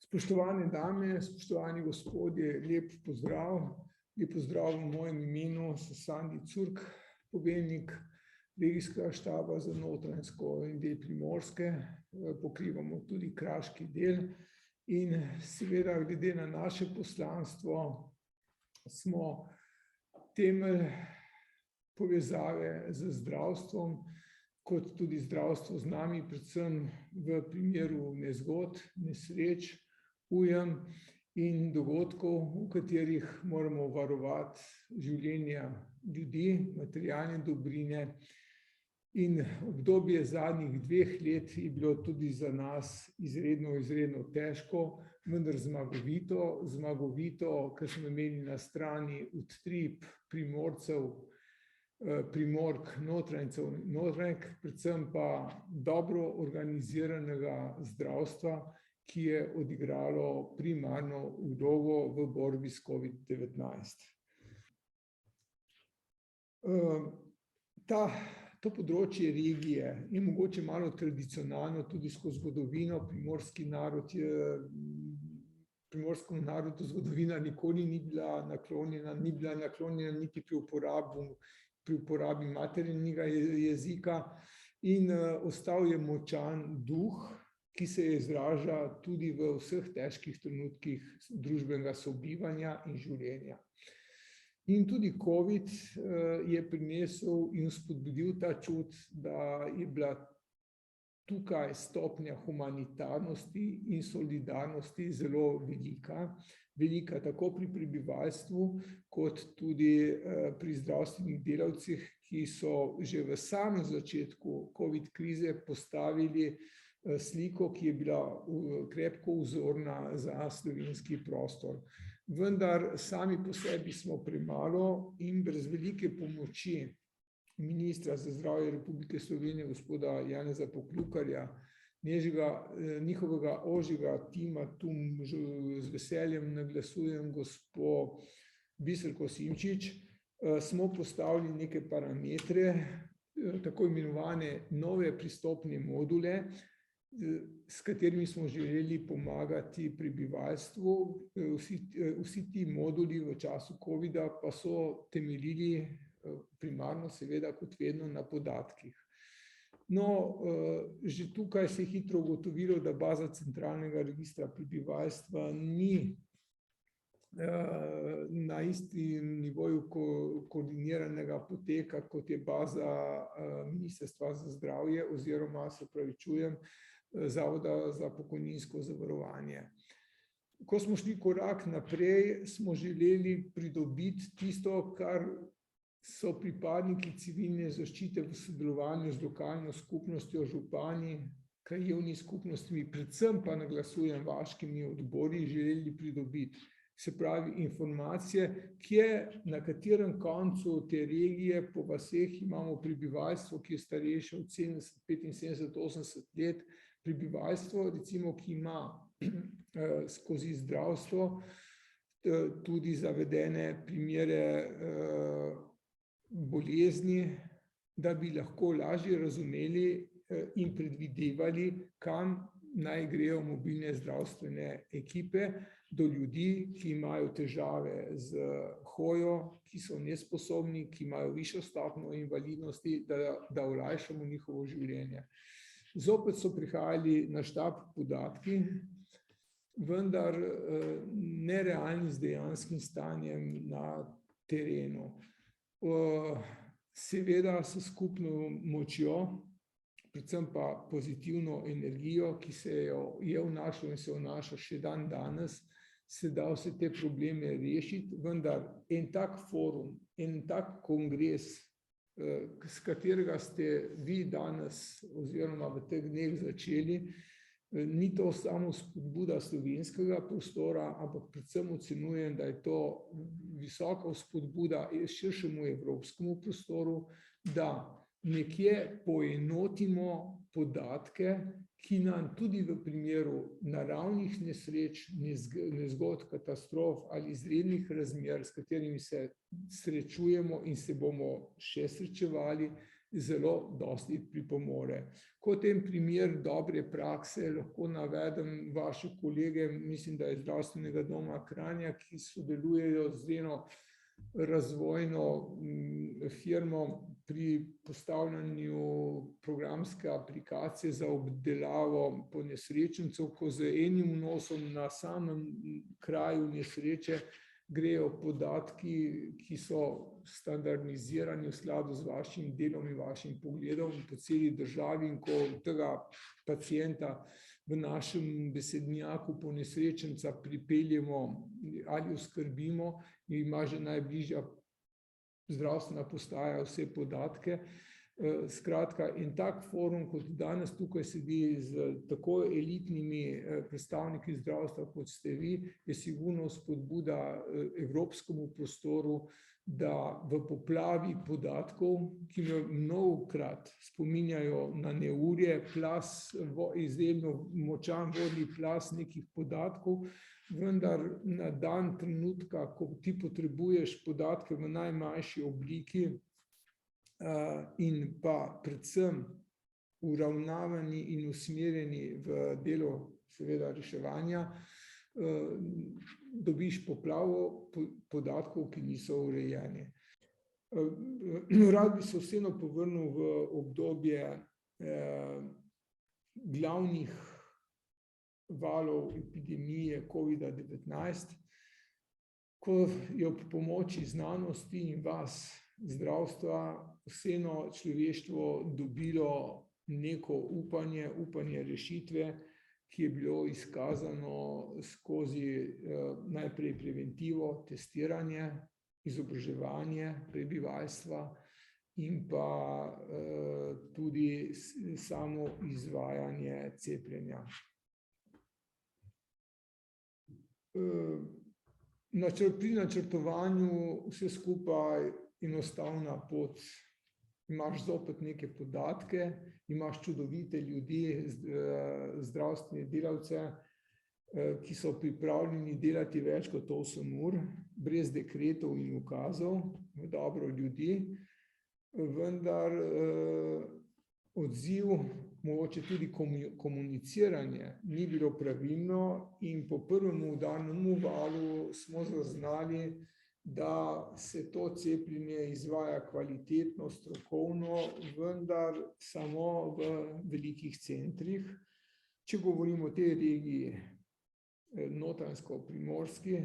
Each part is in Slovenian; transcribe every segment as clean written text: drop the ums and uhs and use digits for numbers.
Spoštovane dame, spoštovani gospodje, lep pozdrav. Lep pozdrav v mojem imenu, sem Sandi Curk, poveljnik regijskega štaba za Notranjsko in del Primorske. Pokrivamo tudi kraški del in seveda glede na naše poslanstvo smo temelj povezave z zdravstvom, kot tudi zdravstvo z nami, predvsem v primeru nezgod, nesreč, ujm in dogodkov, v katerih moramo varovati življenja ljudi, materialne dobrine. In obdobje zadnjih 2 let je bilo tudi za nas izredno težko, vendar zmagovito, ker smo imeli na strani utrip Primorcev, Primork, Notranjk, predvsem pa dobro organiziranega zdravstva, ki je odigralo primarno vlogo v borbi s COVID-19. To področje regije je mogoče malo tradicionalno tudi skozi zgodovino. Primorskemu narodu zgodovina nikoli ni bila naklonjena niti pri uporabi materinega jezika in ostal je močan duh, ki se izraža tudi v vseh težkih trenutkih družbenega sobivanja in življenja. In tudi COVID je prinesel in spodbudil ta čut, da je bila tukaj stopnja humanitarnosti in solidarnosti zelo velika tako pri prebivalstvu, kot tudi pri zdravstvenih delavcih, ki so že v samem začetku COVID krize postavili sliko, ki je bila krepko vzorna za slovenski prostor. Vendar sami po sebi smo premalo in brez velike pomoči ministra za zdravje Republike Slovenije, gospoda Janeza Poklukarja, njihovega ožjega tima, tu z veseljem naglasujem gospo Biserko Simčič, smo postavili neke parametre, tako imenovane nove pristopne module, s katerimi smo želeli pomagati prebivalstvu. Vsi ti moduli v času covida pa so temeljili primarno seveda kot vedno na podatkih. No, že tukaj se je hitro ugotovilo, da baza centralnega registra prebivalstva ni na istem nivoju koordiniranega poteka, kot je baza Ministrstva za zdravje oziroma, se opravičujem, Zavoda za pokojninsko zavarovanje. Ko smo šli korak naprej, smo želeli pridobiti tisto, kar so pripadniki civilne zaščite v sodelovanju z lokalno skupnostjo, župani, krajevnimi skupnostmi, predvsem pa naglasujem vaškimi odbori, želeli pridobiti. Se pravi informacije, kje, na katerem koncu te regije po vaseh imamo prebivalstvo, ki je starejše od 70, 75, 80 let, prebivalstvo, recimo, ki ima skozi zdravstvo tudi zavedene primere bolezni, da bi lahko lažje razumeli in predvidevali, kam naj grejo mobilne zdravstvene ekipe do ljudi, ki imajo težave z hojo, ki so nesposobni, ki imajo višjo stopnjo invalidnosti, da olajšamo njihovo življenje. Zopet so prihajali na štab podatki, vendar nerealni z dejanskim stanjem na terenu. Seveda s skupno močjo, predvsem pa pozitivno energijo, ki se je vnašala in se vnaša še dan danes, se da vse te probleme rešiti, vendar en tak forum, en tak kongres, s katerega ste vi danes oziroma v teh dneh začeli, ni to samo spodbuda slovenskega prostora, ampak predvsem ocenjujem, da je to visoka spodbuda širšemu evropskemu prostoru, da nekje poenotimo podatke, ki nam tudi v primeru naravnih nesreč, nezgod, katastrof ali izrednih razmer, s katerimi se srečujemo in se bomo še srečevali, zelo dosti pripomore. Kot en primer dobre prakse lahko navedem vaše kolege, mislim, da je Zdravstvenega doma Kranja, ki sodelujejo z eno razvojno firmo pri postavljanju programske aplikacije za obdelavo ponesrečencev, ko z enim vnosom na samem kraju nesreče grejo podatki, ki so standardizirani v skladu z vašim delom in vašim pogledom po celi državi, in ko tega pacienta v našem besednjaku ponesrečenca pripeljemo ali oskrbimo, ima že najbližja zdravstvena postaja vse podatke. Skratka, in tak forum, kot danes tukaj sedi z tako elitnimi predstavniki zdravstva, kot ste vi, je sigurno spodbuda evropskemu prostoru, da v poplavi podatkov, ki me mnogokrat spominjajo na neurje, plas, izjemno močan vodni plas nekih podatkov, vendar na dan trenutka, ko ti potrebuješ podatke v najmanjši obliki, in pa predvsem uravnavani in usmerjeni v delo seveda reševanja, dobiš poplavo podatkov, ki niso urejeni. Rad bi se vseeno povrnil v obdobje glavnih valov epidemije COVID-19, ko je ob pomoči znanosti in vas zdravstva vseeno človeštvo dobilo neko upanje rešitve, ki je bilo izkazano skozi najprej preventivo, testiranje, izobraževanje prebivalstva in pa tudi samo izvajanje cepljenja. Pri načrtovanju vse skupaj enostavna pot. Imaš zopet neke podatke, imaš čudovite ljudi, zdravstvene delavce, ki so pripravljeni delati več kot 8 ur, brez dekretov in ukazov, dobro ljudi, vendar odziv, mogoče tudi komuniciranje ni bilo pravilno in po prvem udarnem valu smo zaznali, da se to cepljenje izvaja kvalitetno, strokovno, vendar samo v velikih centrih. Če govorimo o tej regiji, Notranjsko-Primorski,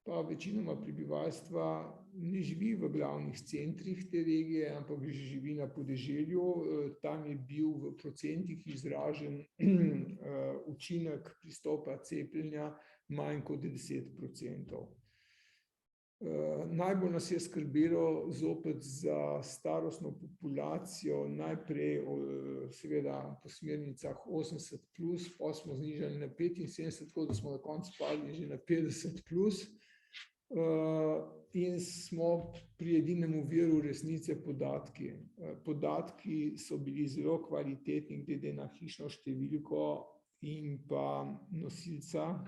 pa večinoma prebivalstva ne živi v glavnih centrih te regije, ampak živi na podeželju. Tam je bil v procentih izražen učinek pristopa cepljenja manj kot 10%. Najbolj nas je skrbelo zopet za starostno populacijo, najprej seveda po smernicah 80+, pa smo znižali na 75, tako da smo na koncu padli že na 50+. In smo pri edinem viru resnice podatki. Podatki so bili zelo kvalitetni glede na hišno številko in pa nosilca,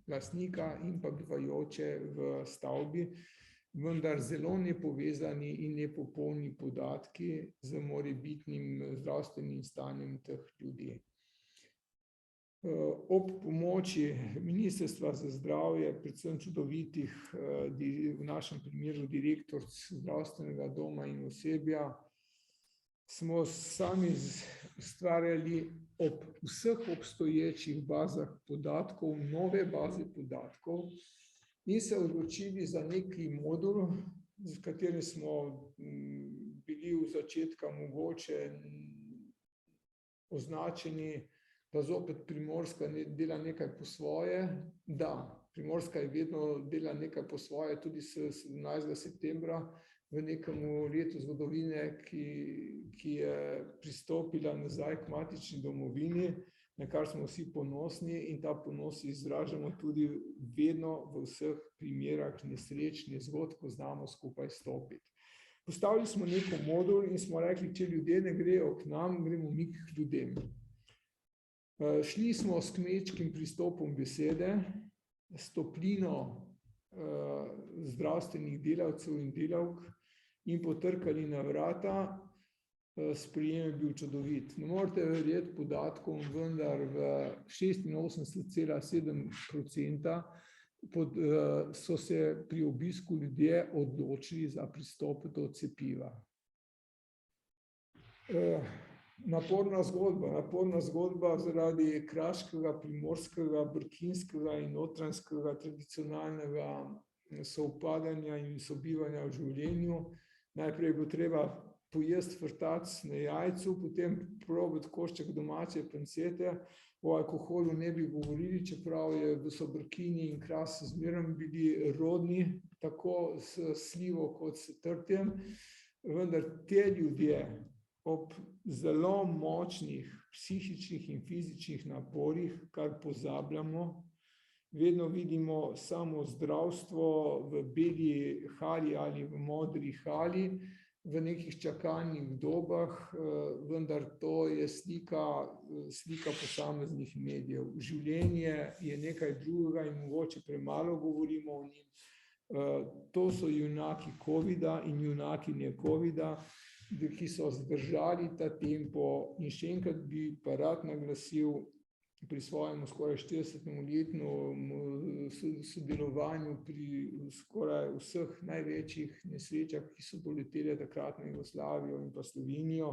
lastnika in pa bivajoče v stavbi, vendar zelo nepovezani in nepopolni podatki z morebitnim zdravstvenim stanjem teh ljudi. Ob pomoči Ministrstva za zdravje, predvsem čudovitih, v našem primeru direktoric zdravstvenega doma in osebja, smo sami ustvarjali ob vseh obstoječih bazah podatkov, nove baze podatkov in se odločili za neki modul, z katerim smo bili v začetka mogoče označeni, da zopet Primorska dela nekaj po svoje. Da, Primorska je vedno dela nekaj po svoje, tudi 17. septembra v nekem letu zgodovine, ki je pristopila nazaj k matični domovini, na kar smo vsi ponosni in ta ponos izražamo tudi vedno v vseh primerah nesreč, nezgod, ko znamo skupaj stopiti. Postavili smo neko modul in smo rekli, če ljudje ne grejo k nam, gremo mi k ljudem. Šli smo s kmečkim pristopom besede, s toplino zdravstvenih delavcev in delavk in potrkali na vrata, sprejem je bil čudovit. Ne morete verjeti podatkom, vendar v 86,7% so se pri obisku ljudje odločili za pristop do cepiva. Naporna zgodba zaradi kraškega, primorskega, brkinskega in notranjskega tradicionalnega sovpadanja in sobivanja v življenju. Najprej bo treba pojesti vrtac na jajcu, potem probati košček domače pancete. O alkoholu ne bi govorili, čeprav so Brkini in Kras zmeraj bili rodni, tako s slivo kot s trtjem, vendar te ljudje ob zelo močnih psihičnih in fizičnih naporih, kar pozabljamo, vedno vidimo samo zdravstvo v beli hali ali v modri hali, v nekih čakalnih dobah, vendar to je slika posameznih medijev. Življenje je nekaj drugega in mogoče premalo govorimo o njim. To so junaki covida in junakinje covida, ki so zdržali ta tempo, in še enkrat bi pa rad naglasil pri svojem skoraj 40-letnem sodelovanju pri skoraj vseh največjih nesrečah, ki so doletele takratno Jugoslavijo in pa Slovenijo,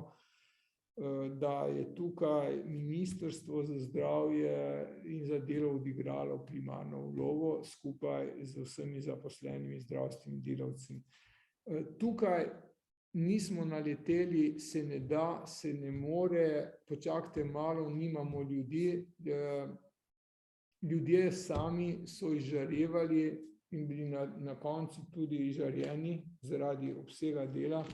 da je tukaj Ministrstvo za zdravje in za delo odigralo primarno vlogo skupaj z vsemi zaposlenimi zdravstvenimi delavci. Tukaj nismo naleteli, se ne da, se ne more, počakajte malo, nimamo ljudi. Ljudje sami so izžarevali in bili na koncu tudi izžarjeni zaradi obsega dela,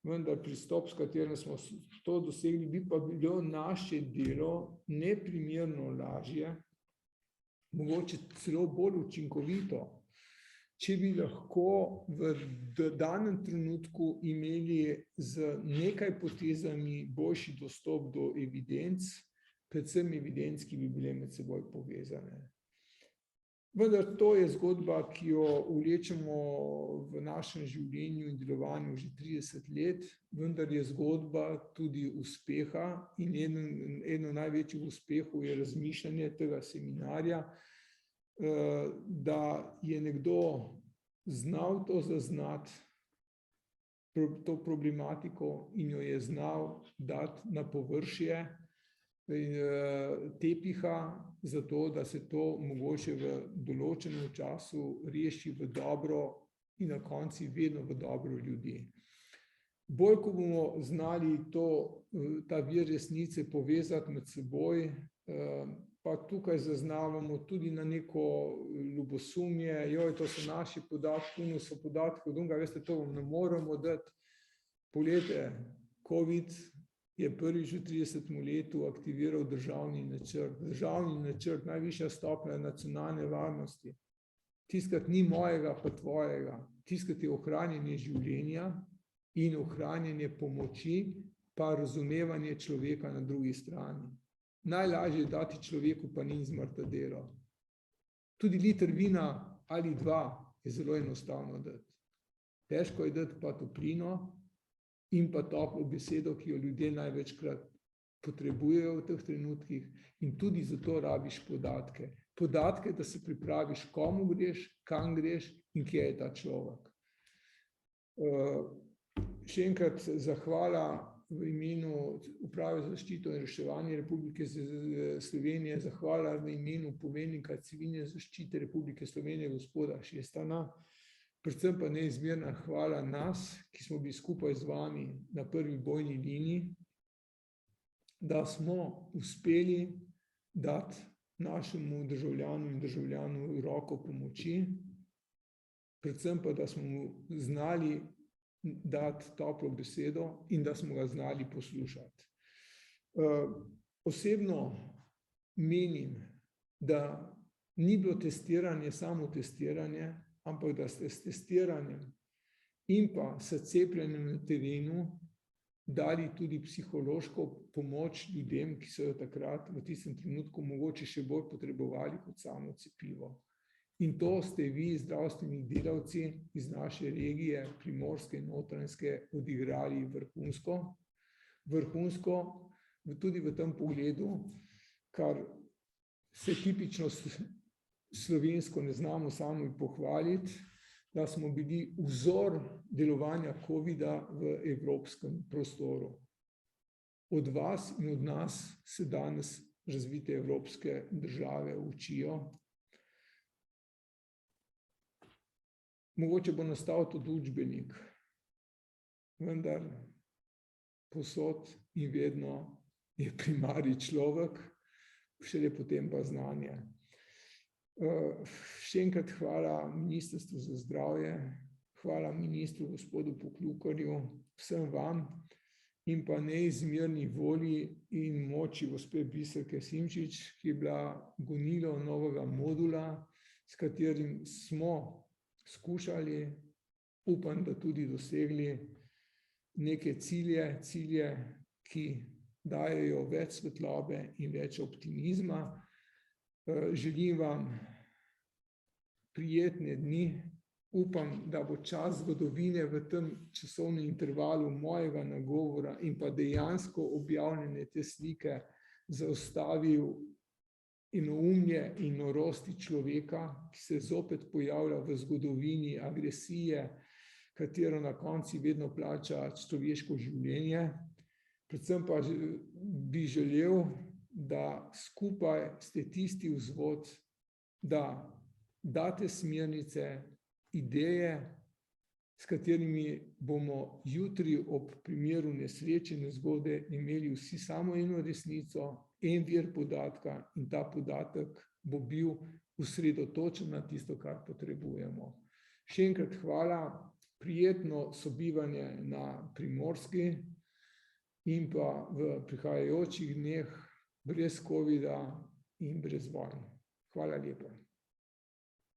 vendar pristop, s katerim smo to dosegli, bi pa bilo naše delo neprimerno lažje, mogoče celo bolj učinkovito, če bi lahko v danem trenutku imeli z nekaj potezami boljši dostop do evidenc, predvsem evidenc, ki bi bile med seboj povezane. Vendar to je zgodba, ki jo vlečemo v našem življenju in delovanju že 30 let, vendar je zgodba tudi uspeha in eno največjih uspehov je razmišljanje tega seminarja, da je nekdo znal to zaznati, to problematiko, in jo je znal dati na površje tepiha, zato da se to mogoče v določenem času reši v dobro in na koncu vedno v dobro ljudi. Bolj, ko bomo znali ta vir resnice povezati med seboj, pa tukaj zaznavamo tudi na neko ljubosumje, to so naši podatki, so podatki od onega, veste, to vam ne moremo dati. Poglejte, COVID je prvič v 30. letu aktiviral državni načrt. Državni načrt, najvišja stopnja nacionalne varnosti. Tiskrat ni mojega, pa tvojega. Tiskrat je ohranjanje življenja in ohranjanje pomoči, pa razumevanje človeka na drugi strani. Najlažje je dati človeku, pa ni zmrta delo. Tudi liter vina ali dva je zelo enostavno dati. Težko je dati pa toplino in pa toplo besedo, ki jo ljudje največkrat potrebujejo v teh trenutkih, in tudi zato rabiš podatke. Podatke, da se pripraviš, komu greš, kam greš in kje je ta človek. Še enkrat zahvala v imenu Uprave za zaščito in reševanje Republike Slovenije, zahvala v imenu poveljnika Civilne zaščite Republike Slovenije, gospoda Šestana, predvsem pa neizmerna hvala nas, ki smo bili skupaj z vami na prvi bojni liniji, da smo uspeli dati našemu državljanu in državljanu roko pomoči, predvsem pa, da smo mu znali dati toplo besedo in da smo ga znali poslušati. Osebno menim, da ni bilo testiranje samo testiranje, ampak da ste s testiranjem in pa s cepljenjem na terenu dali tudi psihološko pomoč ljudem, ki so jo takrat v tistem trenutku mogoče še bolj potrebovali kot samo cepivo. In to ste vi, zdravstveni delavci iz naše regije, Primorske in Notranjske, odigrali vrhunsko. Vrhunsko tudi v tem pogledu, kar se tipično slovensko ne znamo sami pohvaliti, da smo bili vzor delovanja covida v evropskem prostoru. Od vas in od nas se danes razvite evropske države učijo. Mogoče bo nastal tudi učbenik, vendar povsod in vedno je primarij človek, šele potem pa znanje. Še enkrat hvala Ministrstvu za zdravje, hvala ministru gospodu Poklukarju, vsem vam in pa neizmerni volji in moči gospe Biserke Simčič, ki je bila gonilo novega modula, s katerim smo skušali, upam, da tudi dosegli neke cilje, ki dajejo več svetlobe in več optimizma. Želim vam prijetne dni, upam, da bo čas zgodovine v tem časovnem intervalu mojega nagovora in pa dejansko objavljene te slike zaustavil enoumje in norosti človeka, ki se zopet pojavlja v zgodovini agresije, katero na koncu vedno plača človeško življenje. Predvsem pa bi želel, da skupaj ste tisti vzvod, da date smernice, ideje, s katerimi bomo jutri ob primeru nesreče, nezgode imeli vsi samo eno resnico, en vir podatka in ta podatek bo bil osredotočen na tisto, kar potrebujemo. Še enkrat hvala, prijetno sobivanje na Primorski in pa v prihajajočih dneh brez covida in brez vojn. Hvala lepa.